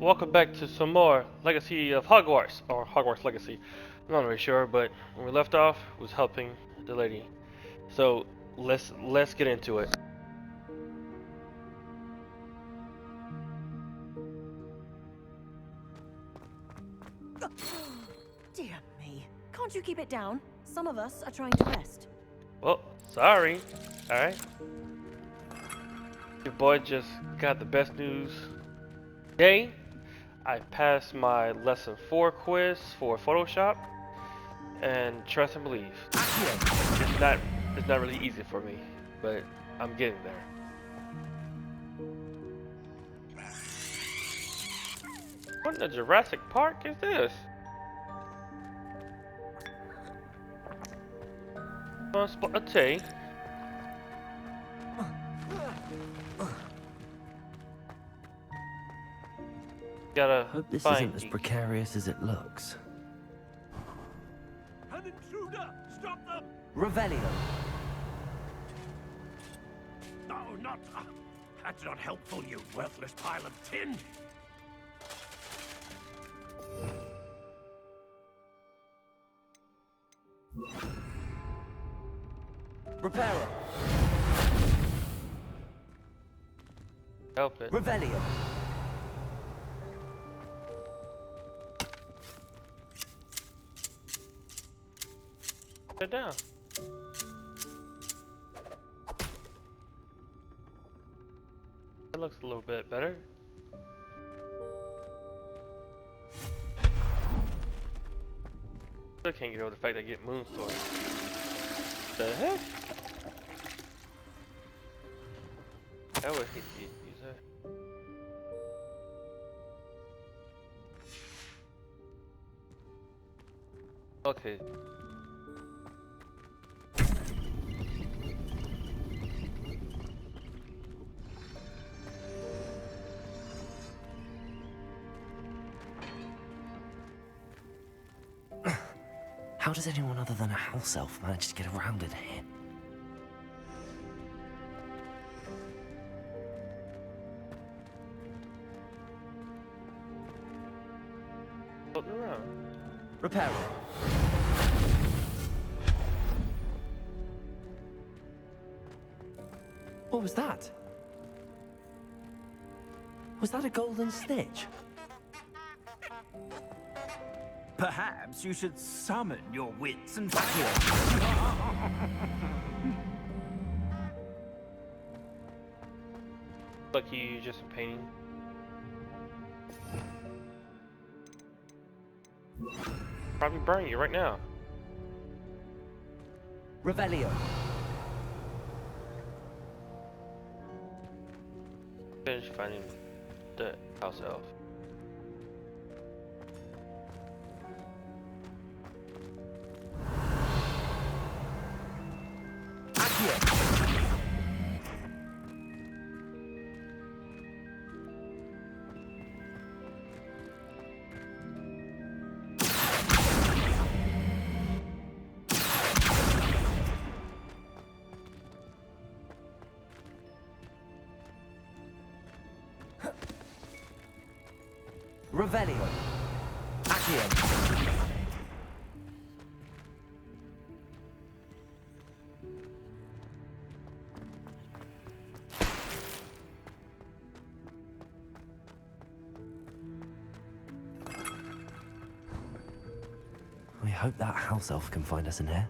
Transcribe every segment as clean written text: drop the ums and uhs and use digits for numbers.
welcome back to some more Legacy of Hogwarts, or Hogwarts Legacy. I'm not really sure, but when we left off, was helping the lady. So let's get into it. Dear me. Can't you keep it down? Some of us are trying to rest. Well, sorry. All right. Your boy just got the best news. Today, I passed my lesson 4 quiz for Photoshop, and trust and believe, it's not really easy for me, but I'm getting there. What in the Jurassic Park is this? Spot a tea. Gotta Hope this find isn't as geek. precarious as it looks. An intruder! Stop them! Revelio. No, not... that's not helpful, you worthless pile of tin! Reparo. Help it. Revelio. Put it down. That looks a little bit better. Still can't get over the fact that I get Moonsword. The heck? That would hit you. Use that. Okay. How does anyone other than a house elf manage to get around in here? Floating around. Reparo. What was that? Was that a golden snitch? Perhaps you should summon your wits and Lucky you just a painting. Probably burn you right now. Revelio. Finish finding the house elf. Revelio. Accio. We hope that house elf can find us in here.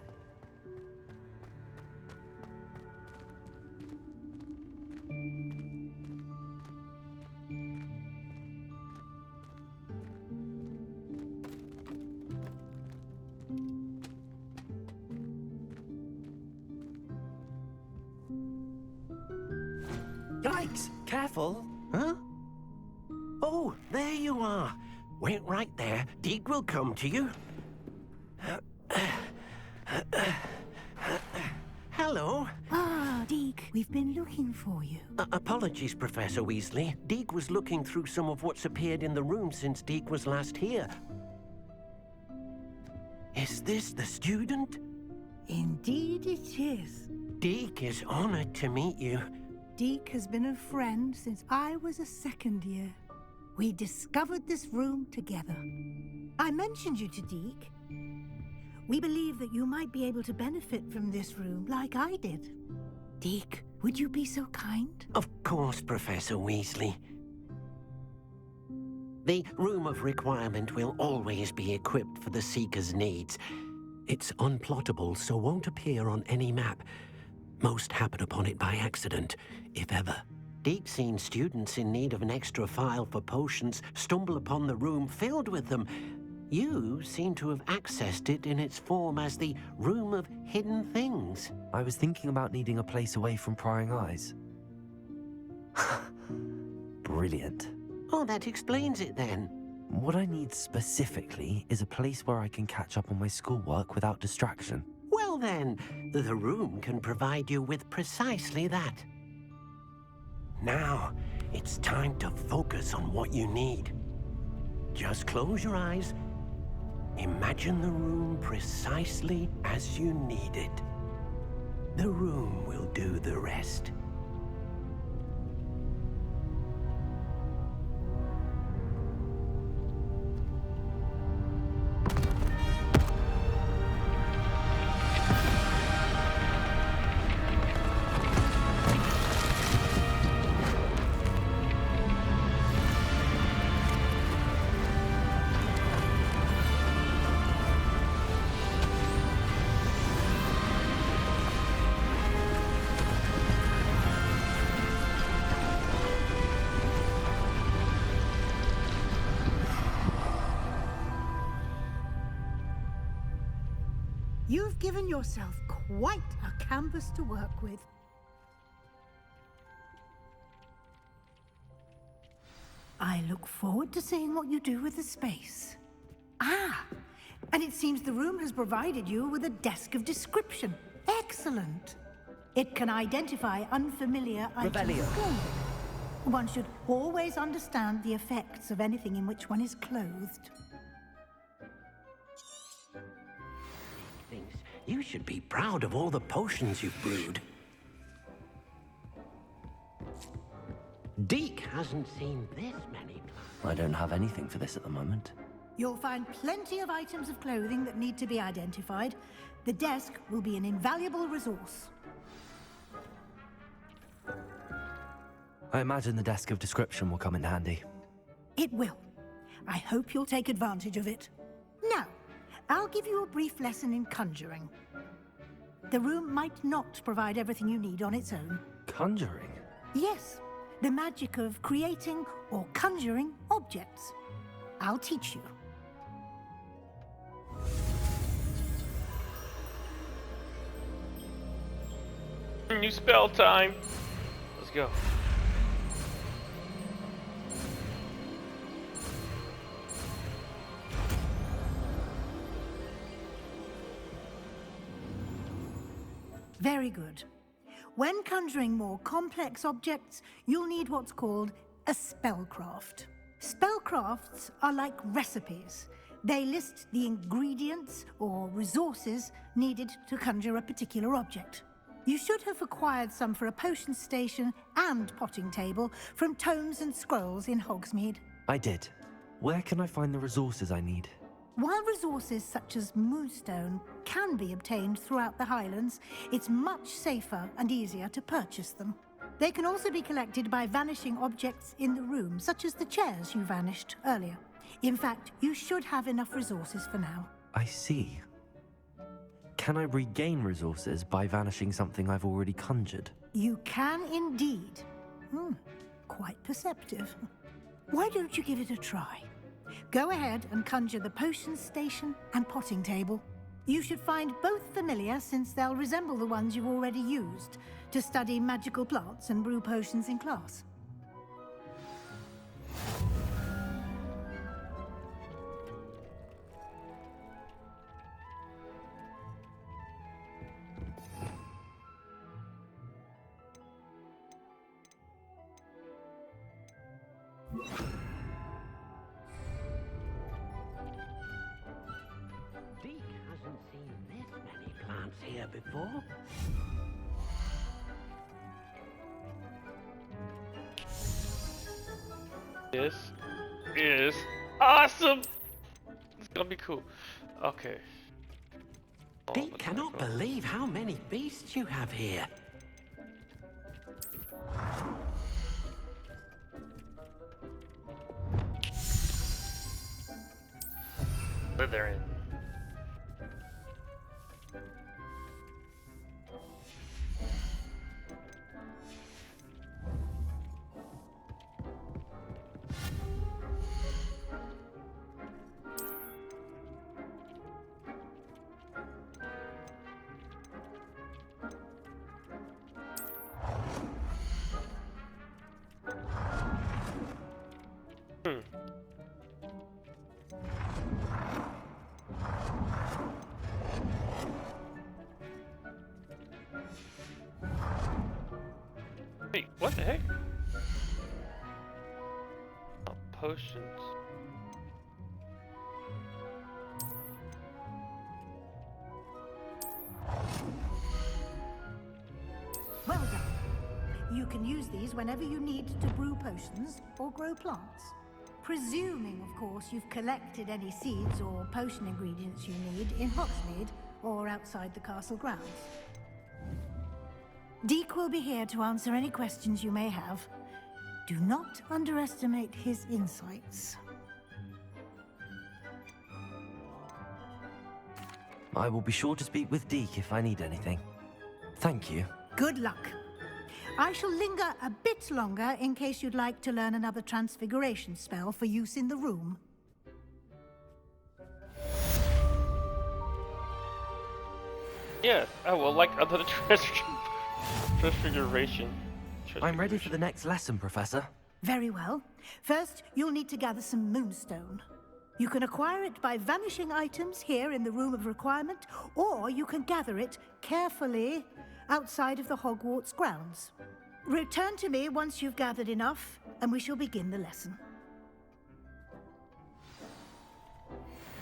Yikes! Careful! Huh? Oh, there you are. Wait right there. Deek will come to you. Hello. Ah, Deke, we've been looking for you. Apologies, Professor Weasley. Deek was looking through some of what's appeared in the room since Deek was last here. Is this the student? Indeed it is. Deek is honored to meet you. Deke has been a friend since I was a second year. We discovered this room together. I mentioned you to Deke. We believe that you might be able to benefit from this room like I did. Deke, would you be so kind? Of course, Professor Weasley. The Room of Requirement will always be equipped for the Seeker's needs. It's unplottable, so won't appear on any map. Most happen upon it by accident, if ever. Deke's seen students in need of an extra file for potions stumble upon the room filled with them. You seem to have accessed it in its form as the Room of Hidden Things. I was thinking about needing a place away from prying eyes. Brilliant. Oh, that explains it then. What I need specifically is a place where I can catch up on my schoolwork without distraction. Well then, the room can provide you with precisely that. Now, it's time to focus on what you need. Just close your eyes. Imagine the room precisely as you need it. The room will do the rest. You've given yourself quite a canvas to work with. I look forward to seeing what you do with the space. Ah, and it seems the room has provided you with a desk of description. Excellent. It can identify unfamiliar items of clothing. One should always understand the effects of anything in which one is clothed. You should be proud of all the potions you've brewed. Deke hasn't seen this many. I don't have anything for this at the moment. You'll find plenty of items of clothing that need to be identified. The desk will be an invaluable resource. I imagine the desk of description will come in handy. It will. I hope you'll take advantage of it. Now, I'll give you a brief lesson in conjuring. The room might not provide everything you need on its own. Conjuring? Yes, the magic of creating or conjuring objects. I'll teach you. New spell time. Let's go. Very good. When conjuring more complex objects, you'll need what's called a spellcraft. Spellcrafts are like recipes. They list the ingredients or resources needed to conjure a particular object. You should have acquired some for a potion station and potting table from tomes and scrolls in Hogsmeade. I did. Where can I find the resources I need? While resources such as moonstone can be obtained throughout the Highlands, it's much safer and easier to purchase them. They can also be collected by vanishing objects in the room, such as the chairs you vanished earlier. In fact, you should have enough resources for now. I see. Can I regain resources by vanishing something I've already conjured? You can indeed. Quite perceptive. Why don't you give it a try? Go ahead and conjure the potion station and potting table. You should find both familiar, since they'll resemble the ones you've already used to study magical plants and brew potions in class. Deke hasn't seen this many plants here before. Yes. is awesome. It's gonna be cool. Okay. They cannot believe how many beasts you have here. Slytherin. Wait, what the heck? Oh, potions. Well done. You can use these whenever you need to brew potions or grow plants. Presuming, of course, you've collected any seeds or potion ingredients you need in Hogsmeade or outside the castle grounds. Deke will be here to answer any questions you may have. Do not underestimate his insights. I will be sure to speak with Deke if I need anything. Thank you. Good luck. I shall linger a bit longer in case you'd like to learn another transfiguration spell for use in the room. Yes, I will like another transfiguration. I'm ready for the next lesson, Professor. Very well. First, you'll need to gather some moonstone. You can acquire it by vanishing items here in the Room of Requirement, or you can gather it carefully outside of the Hogwarts grounds. Return to me once you've gathered enough, and we shall begin the lesson.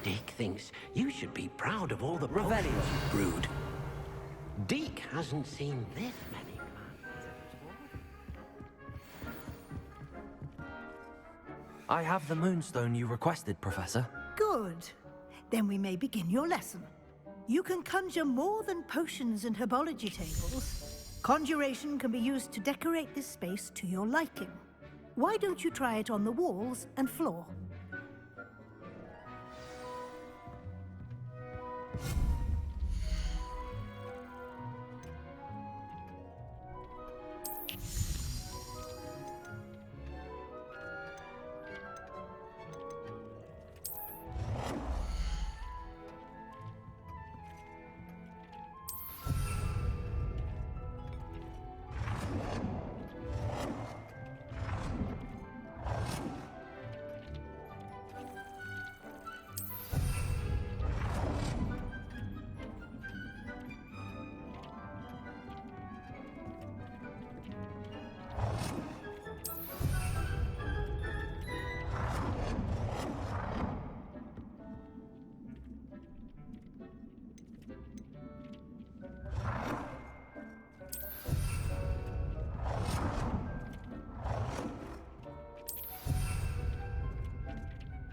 Deke thinks you should be proud of all the potions you've brewed. Deke hasn't seen this many plants. I have the moonstone you requested, Professor. Good. Then we may begin your lesson. You can conjure more than potions and herbology tables. Conjuration can be used to decorate this space to your liking. Why don't you try it on the walls and floor?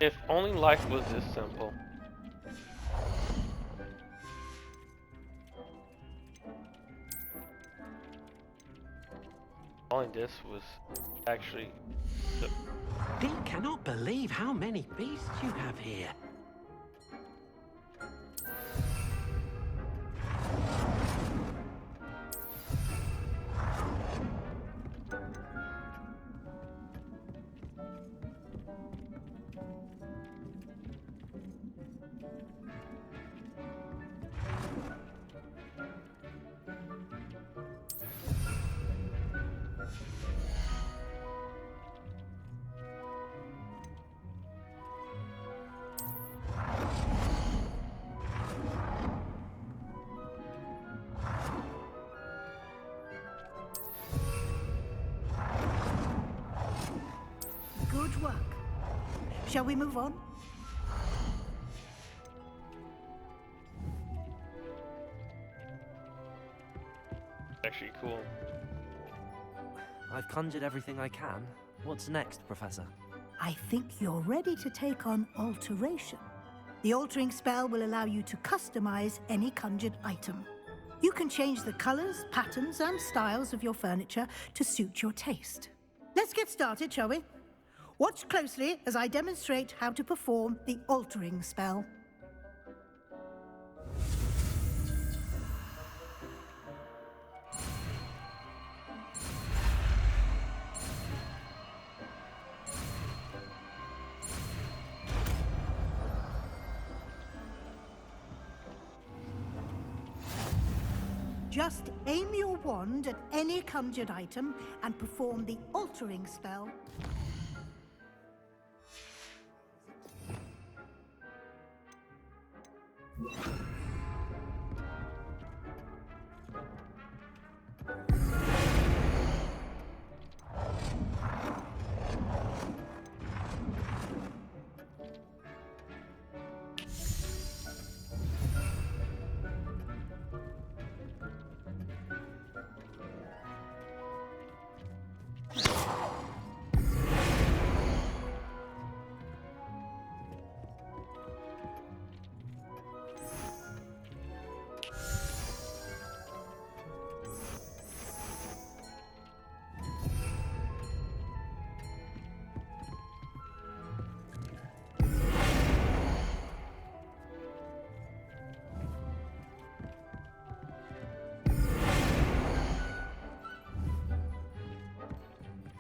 If only life was this simple. Only this was actually... Deke cannot believe how many beasts you have here. Good work. Shall we move on? Actually cool. I've conjured everything I can. What's next, Professor? I think you're ready to take on alteration. The altering spell will allow you to customize any conjured item. You can change the colors, patterns, and styles of your furniture to suit your taste. Let's get started, shall we? Watch closely as I demonstrate how to perform the altering spell. Just aim your wand at any conjured item and perform the altering spell.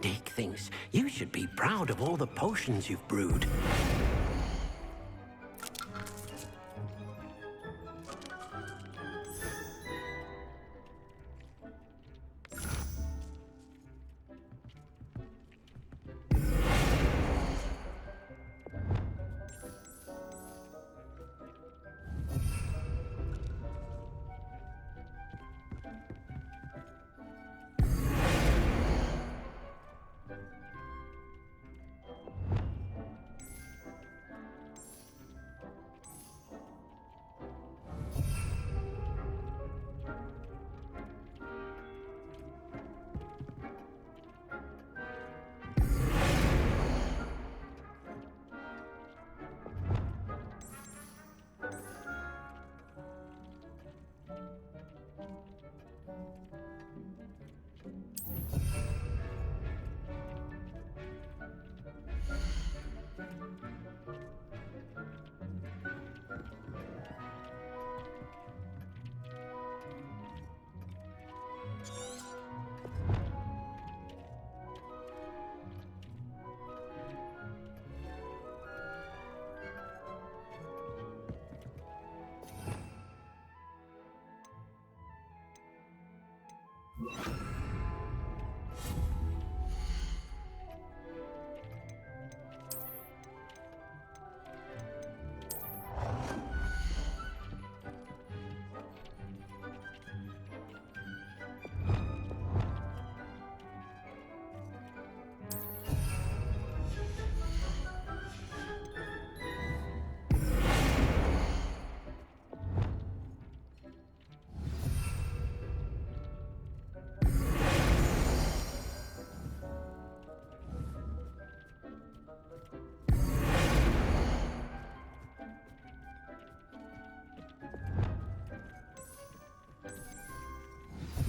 Dick thinks you should be proud of all the potions you've brewed.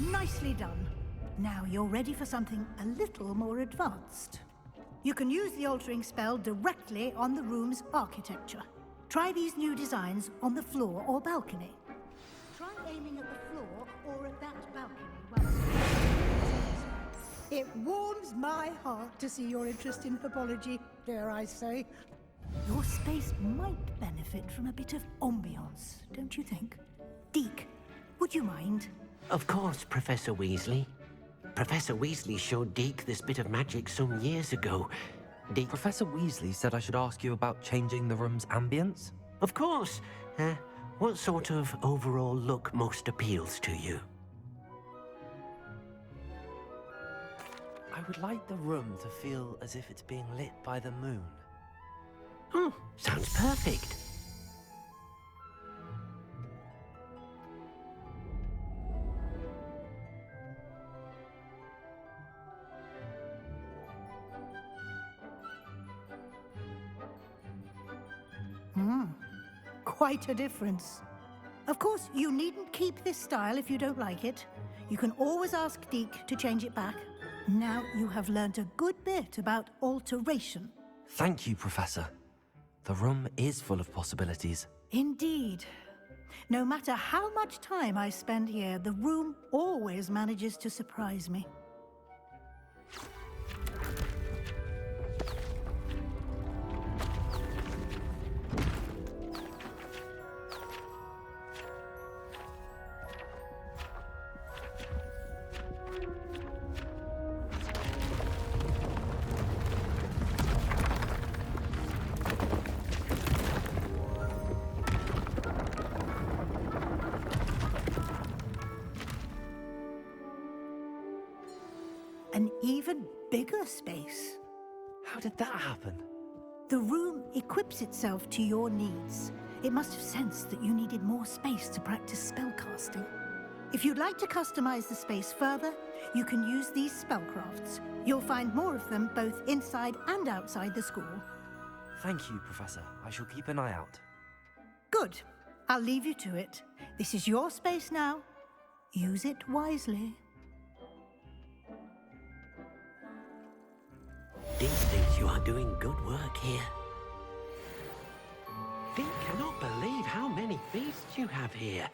Nicely done. Now you're ready for something a little more advanced. You can use the altering spell directly on the room's architecture. Try these new designs on the floor or balcony. Try aiming at the floor or at that balcony It warms my heart to see your interest in herbology, dare I say. Your space might benefit from a bit of ambiance, don't you think? Deke, would you mind? Of course, Professor Weasley. Professor Weasley showed Deke this bit of magic some years ago. Deke... Professor Weasley said I should ask you about changing the room's ambience? Of course. What sort of overall look most appeals to you? I would like the room to feel as if it's being lit by the moon. Oh, sounds perfect. quite a difference. Of course, you needn't keep this style if you don't like it. You can always ask Deke to change it back. Now you have learnt a good bit about alteration. Thank you, Professor. The room is full of possibilities. Indeed. No matter how much time I spend here, the room always manages to surprise me. An even bigger space. How did that happen? The room equips itself to your needs. It must have sensed that you needed more space to practice spellcasting. If you'd like to customize the space further, you can use these spellcrafts. You'll find more of them both inside and outside the school. Thank you, Professor. I shall keep an eye out. Good. I'll leave you to it. This is your space now. Use it wisely. Deke thinks you are doing good work here. Deke cannot believe how many beasts you have here.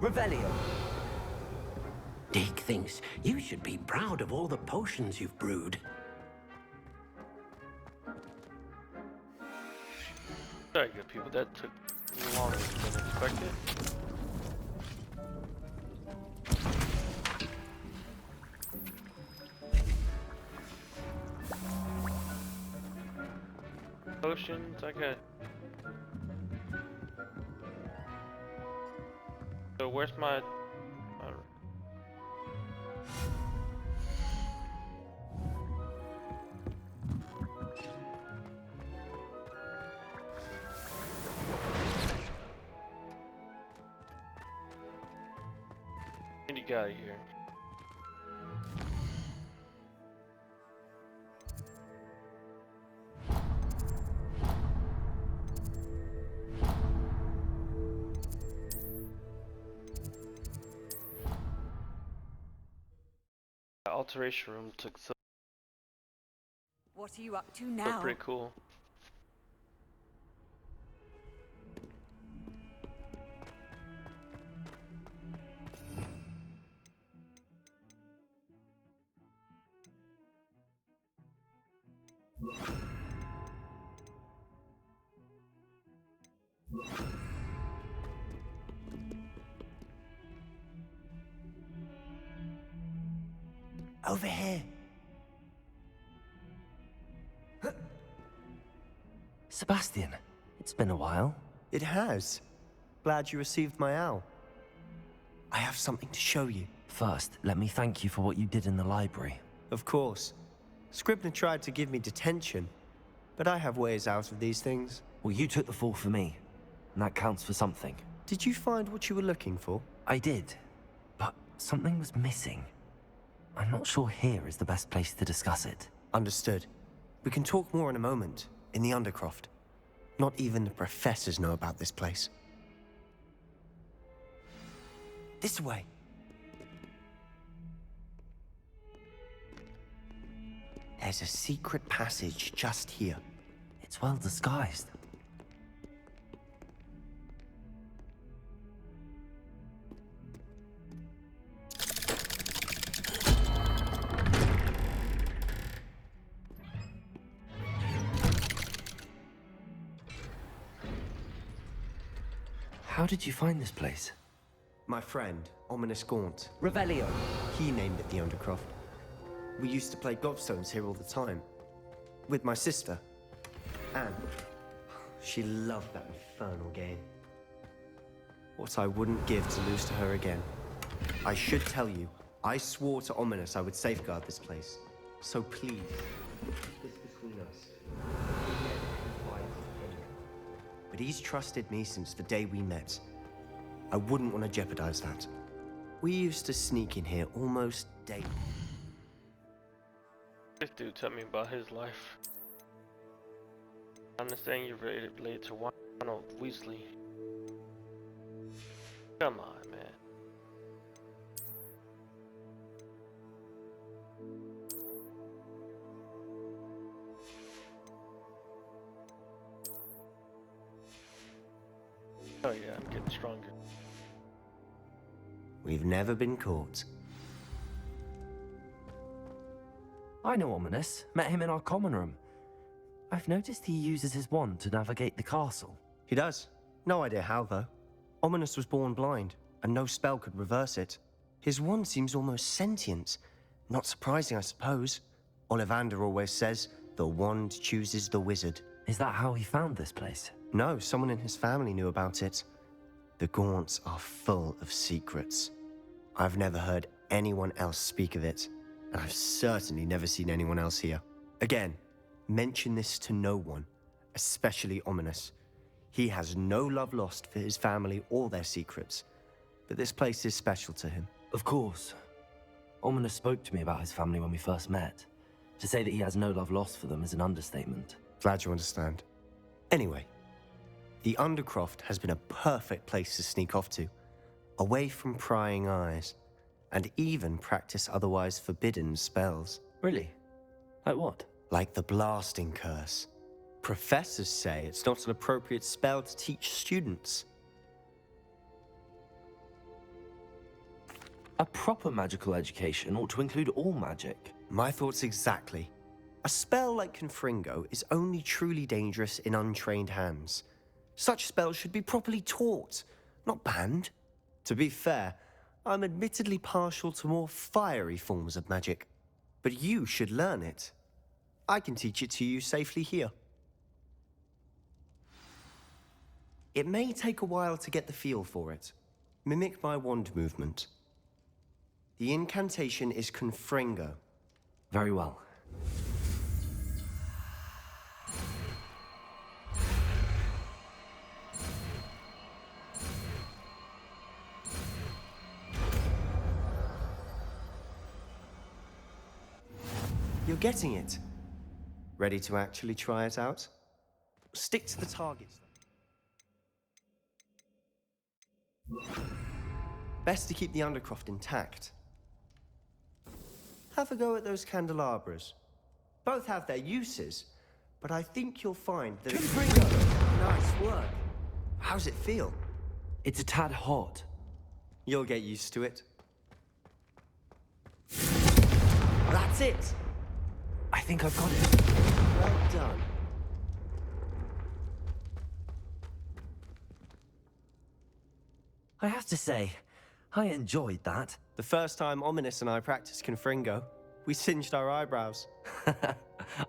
Revelio. Deke thinks you should be proud of all the potions you've brewed. Very good, people. That took longer than expected. Potions, I got. So where's my? What do you got here? The alteration room took so What are you up to now? pretty cool. Over here. Sebastian, it's been a while. It has. Glad you received my owl. I have something to show you. First, let me thank you for what you did in the library. Of course. Scribner tried to give me detention, but I have ways out of these things. Well, you took the fall for me, and that counts for something. Did you find what you were looking for? I did, but something was missing. I'm not sure here is the best place to discuss it. Understood. We can talk more in a moment, in the Undercroft. Not even the professors know about this place. This way. There's a secret passage just here. It's well disguised. How did you find this place? My friend, Ominous Gaunt, Revelio. he named it the Undercroft. We used to play gobstones here all the time. With my sister, Anne. She loved that infernal game. What I wouldn't give to lose to her again. I should tell you, I swore to Ominous I would safeguard this place. So please, keep this between us. But he's trusted me since the day we met. I wouldn't want to jeopardize that. We used to sneak in here almost daily. This dude told me about his life. I understand you're related to Ronald Weasley. Come on, man. Oh yeah, I'm getting stronger. We've never been caught. I know Ominous. Met him in our common room. I've noticed he uses his wand to navigate the castle. He does. No idea how, though. Ominous was born blind, and no spell could reverse it. His wand seems almost sentient. Not surprising, I suppose. Ollivander always says, the wand chooses the wizard. Is that how he found this place? No, someone in his family knew about it. The Gaunts are full of secrets. I've never heard anyone else speak of it, and I've certainly never seen anyone else here. Again, mention this to no one, especially Ominous. He has no love lost for his family or their secrets, but this place is special to him. Of course. Ominous spoke to me about his family when we first met. To say that he has no love lost for them is an understatement. Glad you understand. Anyway, the Undercroft has been a perfect place to sneak off to, away from prying eyes, and even practice otherwise forbidden spells. Really? Like what? Like the blasting curse. Professors say it's not an appropriate spell to teach students. A proper magical education ought to include all magic. My thoughts exactly. A spell like Confringo is only truly dangerous in untrained hands. Such spells should be properly taught, not banned. To be fair, I'm admittedly partial to more fiery forms of magic, but you should learn it. I can teach it to you safely here. It may take a while to get the feel for it. Mimic my wand movement. The incantation is Confringo. Very well. You're getting it. Ready to actually try it out? Stick to the targets. Best to keep the Undercroft intact. Have a go at those candelabras. Both have their uses, but I think you'll find that Nice work. How's it feel? It's a tad hot. You'll get used to it. That's it! I think I've got it. Well done. I have to say, I enjoyed that. The first time Ominous and I practiced Confringo, we singed our eyebrows.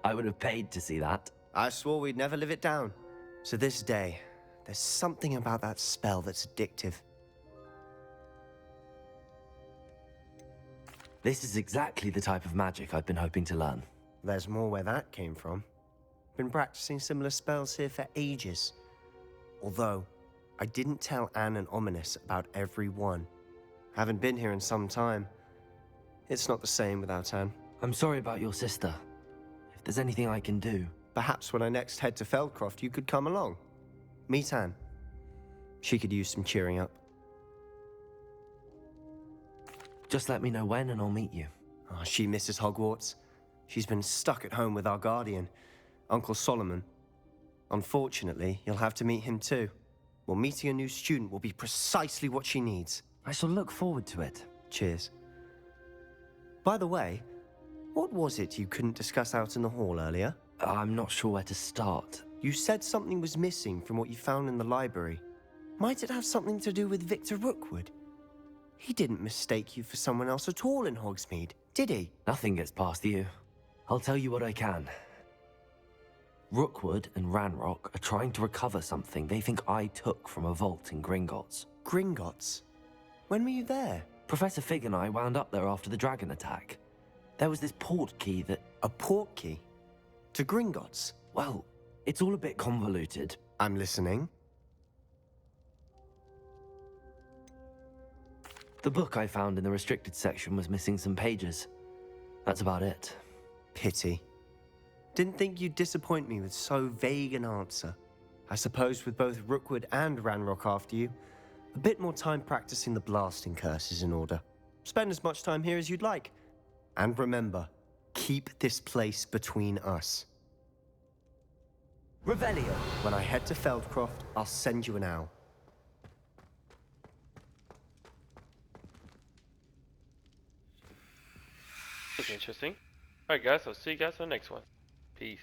I would have paid to see that. I swore we'd never live it down. To this day, there's something about that spell that's addictive. This is exactly the type of magic I've been hoping to learn. There's more where that came from. Been practicing similar spells here for ages. Although, I didn't tell Anne and Ominous about every one. Haven't been here in some time. It's not the same without Anne. I'm sorry about your sister. If there's anything I can do... Perhaps when I next head to Feldcroft, you could come along. Meet Anne. She could use some cheering up. Just let me know when and I'll meet you. Oh, she misses Hogwarts. She's been stuck at home with our guardian, Uncle Solomon. Unfortunately, you'll have to meet him too. Well, meeting a new student will be precisely what she needs. I shall look forward to it. Cheers. By the way, what was it you couldn't discuss out in the hall earlier? I'm not sure where to start. You said something was missing from what you found in the library. Might it have something to do with Victor Rookwood? He didn't mistake you for someone else at all in Hogsmeade, did he? Nothing gets past you. I'll tell you what I can. Rookwood and Ranrock are trying to recover something they think I took from a vault in Gringotts. Gringotts? When were you there? Professor Fig and I wound up there after the dragon attack. There was this port key that... A port key? To Gringotts? Well, it's all a bit convoluted. I'm listening. The book I found in the restricted section was missing some pages. That's about it. Pity. Didn't think you'd disappoint me with so vague an answer. I suppose with both Rookwood and Ranrock after you, a bit more time practicing the blasting curse is in order. Spend as much time here as you'd like. And remember, keep this place between us. Revelio. When I head to Feldcroft, I'll send you an owl. That's interesting. Alright guys, I'll see you guys on the next one. Peace.